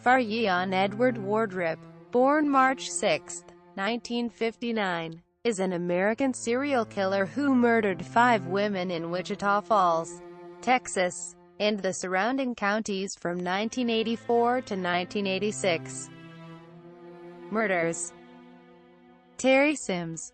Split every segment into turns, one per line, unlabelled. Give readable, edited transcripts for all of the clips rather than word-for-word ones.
Faryion Edward Wardrip, born March 6, 1959, is an American serial killer who murdered 5 women in Wichita Falls, Texas, and the surrounding counties from 1984 to 1986. Murders. Terry Sims.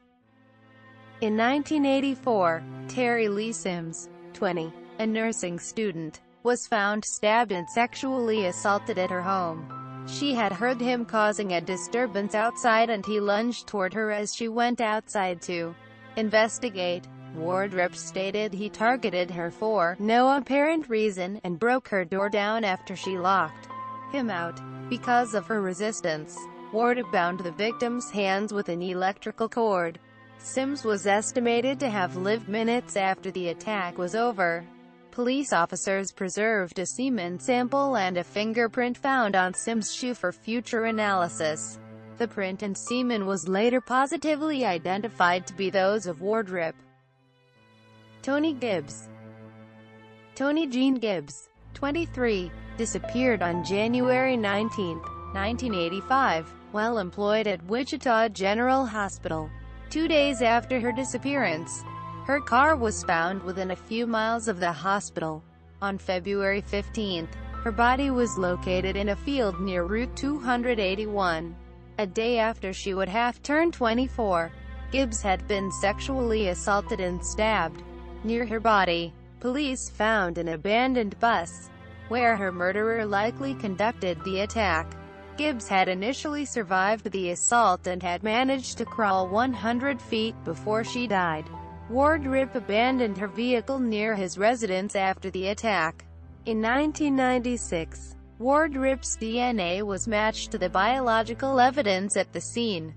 In 1984, Terry Lee Sims, 20, a nursing student, was found stabbed and sexually assaulted at her home. She had heard him causing a disturbance outside and he lunged toward her as she went outside to investigate. Wardrip stated he targeted her for no apparent reason and broke her door down after she locked him out. Because of her resistance, Wardrip bound the victim's hands with an electrical cord. Sims was estimated to have lived minutes after the attack was over. Police officers preserved a semen sample and a fingerprint found on Sims' shoe for future analysis. The print and semen was later positively identified to be those of Wardrip. Tony Gibbs. Tony Jean Gibbs, 23, disappeared on January 19, 1985, while employed at Wichita General Hospital. 2 days after her disappearance, her car was found within a few miles of the hospital. On February 15, her body was located in a field near Route 281. A day after she would have turned 24, Gibbs had been sexually assaulted and stabbed. Near her body, police found an abandoned bus, where her murderer likely conducted the attack. Gibbs had initially survived the assault and had managed to crawl 100 feet before she died. Wardrip abandoned her vehicle near his residence after the attack. In 1996, Wardrip's DNA was matched to the biological evidence at the scene.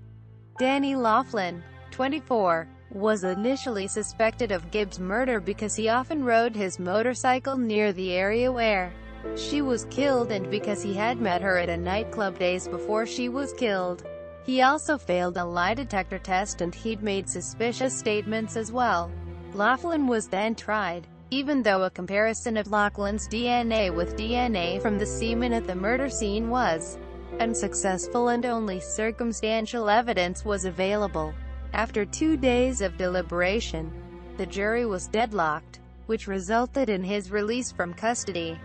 Danny Laughlin, 24, was initially suspected of Gibbs' murder because he often rode his motorcycle near the area where she was killed and because he had met her at a nightclub days before she was killed. He also failed a lie detector test and he'd made suspicious statements as well. Laughlin was then tried, even though a comparison of Laughlin's DNA with DNA from the semen at the murder scene was unsuccessful and only circumstantial evidence was available. After 2 days of deliberation, the jury was deadlocked, which resulted in his release from custody.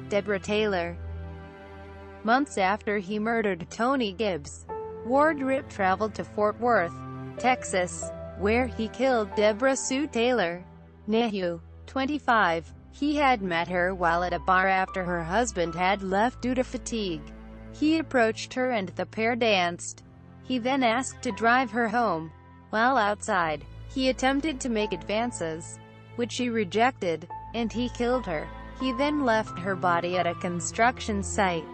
Deborah Taylor. Months after he murdered Tony Gibbs, Wardrip traveled to Fort Worth, Texas, where he killed Deborah Sue Taylor. Nehu, 25. He had met her while at a bar after her husband had left due to fatigue. He approached her and the pair danced. He then asked to drive her home. While outside, he attempted to make advances, which she rejected, and he killed her. He then left her body at a construction site,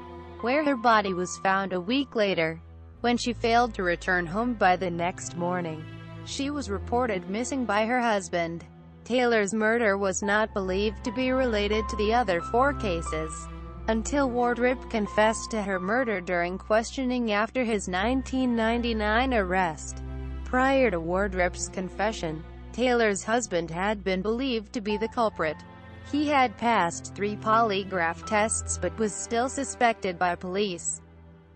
where her body was found a week later. When she failed to return home by the next morning, she was reported missing by her husband. Taylor's murder was not believed to be related to the other 4 cases, until Wardrip confessed to her murder during questioning after his 1999 arrest. Prior to Wardrip's confession, Taylor's husband had been believed to be the culprit. He had passed 3 polygraph tests but was still suspected by police.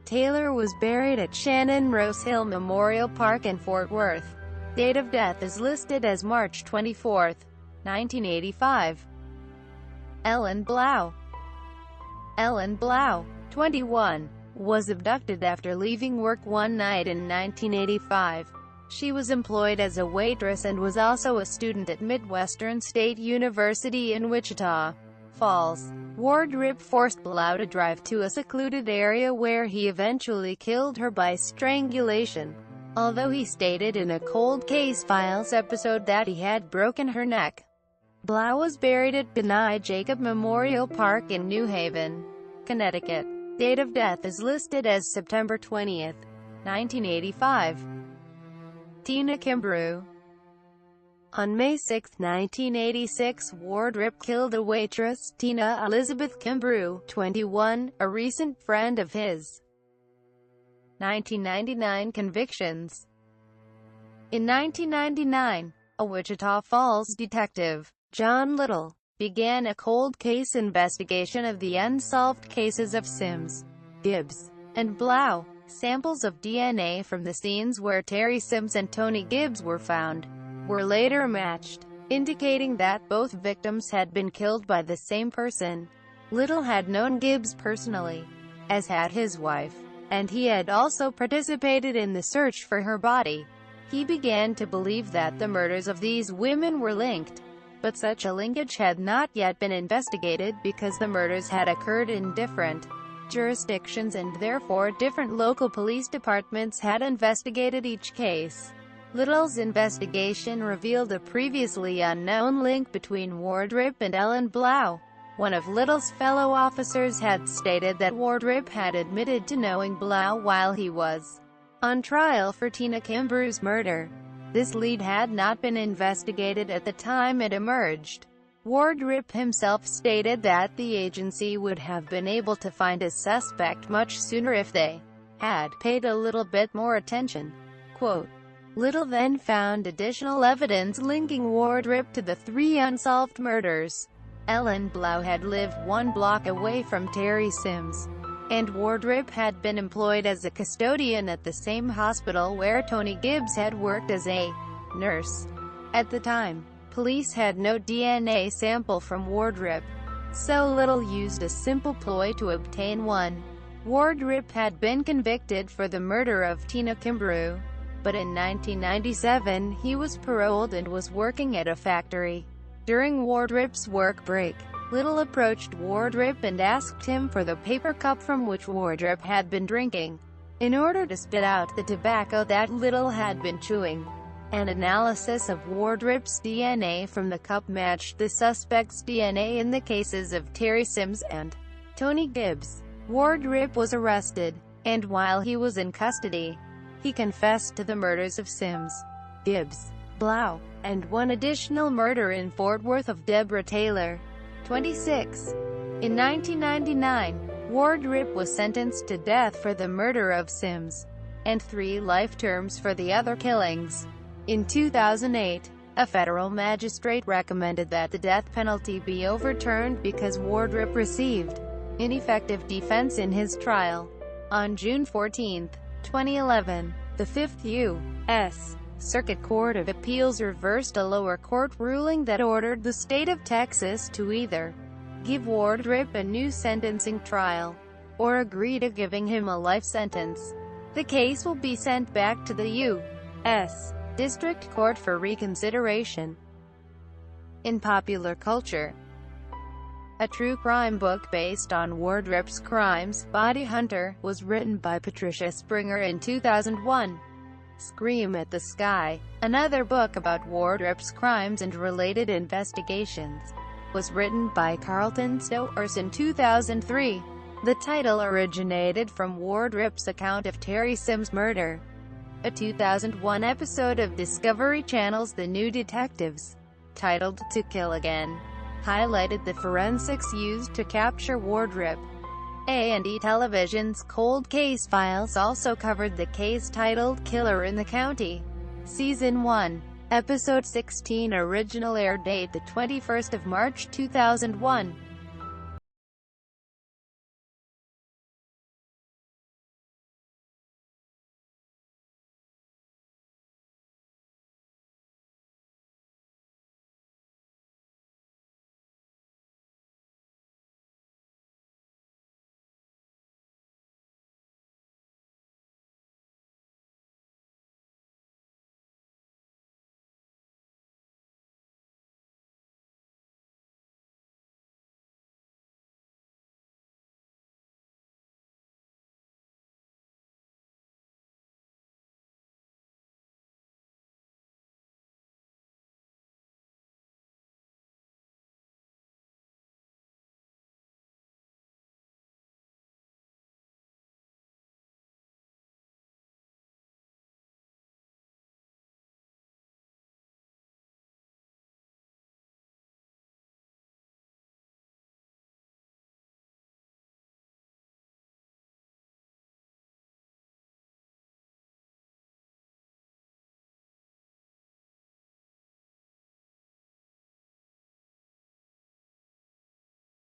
Taylor was buried at Shannon Rose Hill Memorial Park in Fort Worth. Date of death is listed as March 24, 1985. Ellen Blau. Ellen Blau, 21, was abducted after leaving work one night in 1985. She was employed as a waitress and was also a student at Midwestern State University in Wichita Falls. Wardrip forced Blau to drive to a secluded area where he eventually killed her by strangulation, although he stated in a Cold Case Files episode that he had broken her neck. Blau was buried at Benai Jacob Memorial Park in New Haven, Connecticut. Date of death is listed as September 20, 1985. Tina Kimbrough. On May 6, 1986, Wardrip killed a waitress, Tina Elizabeth Kimbrough, 21, a recent friend of his. 1999 convictions. In 1999, a Wichita Falls detective, John Little, began a cold case investigation of the unsolved cases of Sims, Gibbs, and Blau. Samples of DNA from the scenes where Terry Sims and Tony Gibbs were found were later matched, indicating that both victims had been killed by the same person. Little had known Gibbs personally, as had his wife, and he had also participated in the search for her body. He began to believe that the murders of these women were linked, but such a linkage had not yet been investigated because the murders had occurred in different jurisdictions and therefore different local police departments had investigated each case. Little's investigation revealed a previously unknown link between Wardrip and Ellen Blau. One of Little's fellow officers had stated that Wardrip had admitted to knowing Blau while he was on trial for Tina Kimbrough's murder. This lead had not been investigated at the time it emerged. Wardrip himself stated that the agency would have been able to find a suspect much sooner if they had paid a little bit more attention. Quote, Little then found additional evidence linking Wardrip to the 3 unsolved murders. Ellen Blau had lived 1 block away from Terry Sims, and Wardrip had been employed as a custodian at the same hospital where Tony Gibbs had worked as a nurse. At the time, police had no DNA sample from Wardrip, so Little used a simple ploy to obtain one. Wardrip had been convicted for the murder of Tina Kimbrough, but in 1997 he was paroled and was working at a factory. During Wardrip's work break, Little approached Wardrip and asked him for the paper cup from which Wardrip had been drinking, in order to spit out the tobacco that Little had been chewing. An analysis of Wardrip's DNA from the cup matched the suspect's DNA in the cases of Terry Sims and Tony Gibbs. Wardrip was arrested, and while he was in custody, he confessed to the murders of Sims, Gibbs, Blau, and one additional murder in Fort Worth of Deborah Taylor, 26. In 1999, Wardrip was sentenced to death for the murder of Sims, and 3 life terms for the other killings. In 2008, a federal magistrate recommended that the death penalty be overturned because Wardrip received ineffective defense in his trial. On June 14, 2011, the 5th U.S. Circuit Court of Appeals reversed a lower court ruling that ordered the state of Texas to either give Wardrip a new sentencing trial, or agree to giving him a life sentence. The case will be sent back to the U.S. District Court for reconsideration. In popular culture, a true crime book based on Wardrip's crimes, Body Hunter, was written by Patricia Springer in 2001. Scream at the Sky, another book about Wardrip's crimes and related investigations, was written by Carlton Stowers in 2003. The title originated from Wardrip's account of Terry Sims' murder. A 2001 episode of Discovery Channel's The New Detectives, titled To Kill Again, highlighted the forensics used to capture Wardrip. A&E Television's Cold Case Files also covered the case titled Killer in the County. Season 1, Episode 16, original air date the 21st of March 2001.